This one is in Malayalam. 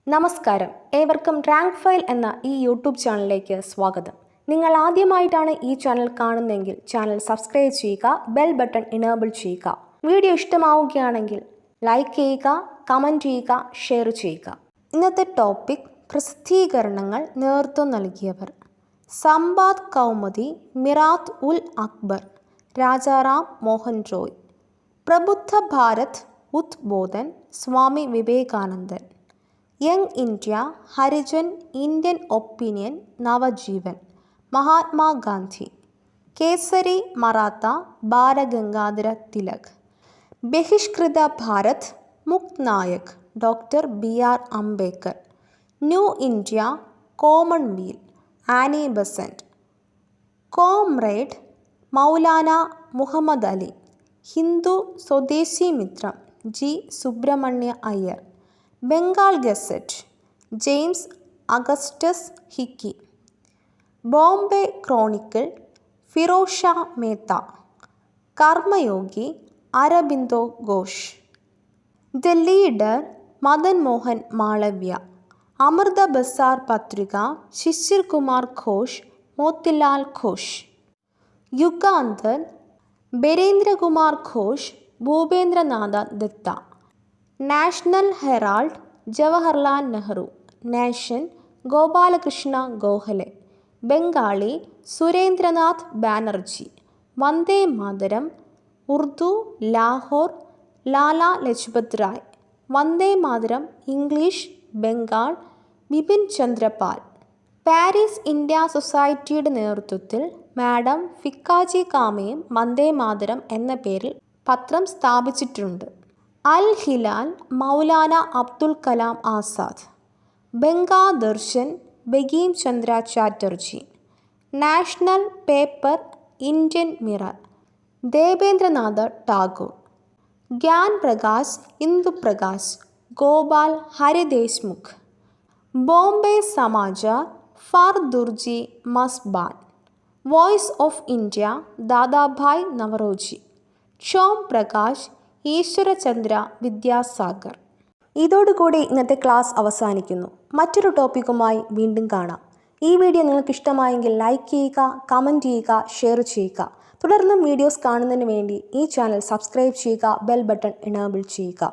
നമസ്കാരം, ഏവർക്കും റാങ്ക് ഫയൽ എന്ന ഈ യൂട്യൂബ് ചാനലിലേക്ക് സ്വാഗതം. നിങ്ങൾ ആദ്യമായിട്ടാണ് ഈ ചാനൽ കാണുന്നതെങ്കിൽ ചാനൽ സബ്സ്ക്രൈബ് ചെയ്യുക, ബെൽ ബട്ടൺ ഇനേബിൾ ചെയ്യുക. വീഡിയോ ഇഷ്ടമാവുകയാണെങ്കിൽ ലൈക്ക് ചെയ്യുക, കമൻറ്റ് ചെയ്യുക, ഷെയർ ചെയ്യുക. ഇന്നത്തെ ടോപ്പിക് പ്രസിദ്ധീകരണങ്ങൾ നേതൃത്വം നൽകിയവർ. Sambad Kaumudi, Mirat ul Akbar, Rajaram Mohan Roy. Prabuddha Bharat Udbodhan, Swami Vivekanandan. Young India, Harijan, Indian opinion, Navajivan, Mahatma Gandhi. Kesari Maratha, Balagangadhara Tilak. Bahishkrit Bharat, Mook Nayak, doctor B R. Ambedkar. New India, Commonweal, Annie Besant. Comrade, Maulana Muhammad Ali. Hindu Swadeshi Mitram, G. Subramania Iyer. Bengal gazette, James Augustus Hicky. Bombay chronicle, Feroz Shah Mehta. Karmayogi, Aurobindo Ghosh. The leader, Madan Mohan Malaviya. Amrita Bazar Patrika, Sisir Kumar Ghosh, Motilal Ghosh. Yugantar, Barindra Kumar Ghosh, Bhupendranath Datta. National herald, Jawaharlal Nehru. Nation, Gopalakrishna Gokhale. Bengali, Surendranath Banerjee. Vande Mataram, Urdu, Lahore, Lala Lajpat Rai. Vande Mataram English, Bengal, Bipin Chandrapal. Paris India സൊസൈറ്റിയുടെ നേതൃത്വത്തിൽ മാഡം ഫിക്കാജി കാമയും വന്ദേ മാതരം എന്ന പേരിൽ പത്രം സ്ഥാപിച്ചിട്ടുണ്ട്. Al Hilal, Maulana Abdul Kalam Azad. Bangadarshan, Bankim Chandra Chatterjee. National paper, Indian mirror, Debendranatha Tagore. Gyan Prakash, Induprakash, Gopal Hari Deshmukh. Bombay Samachar, Fardunji Marzban. Voice of India, Dadabhai Naoroji. Shome Prakash, Ishwarchandra Vidyasagar. ഇതോടുകൂടി ഇന്നത്തെ ക്ലാസ് അവസാനിക്കുന്നു. മറ്റൊരു ടോപ്പിക്കുമായി വീണ്ടും കാണാം. ഈ വീഡിയോ നിങ്ങൾക്ക് ഇഷ്ടമായെങ്കിൽ ലൈക്ക് ചെയ്യുക, കമൻറ്റ് ചെയ്യുക, ഷെയർ ചെയ്യുക. തുടർന്നും വീഡിയോസ് കാണുന്നതിന് വേണ്ടി ഈ ചാനൽ സബ്സ്ക്രൈബ് ചെയ്യുക, ബെൽ ബട്ടൺ എനേബിൾ ചെയ്യുക.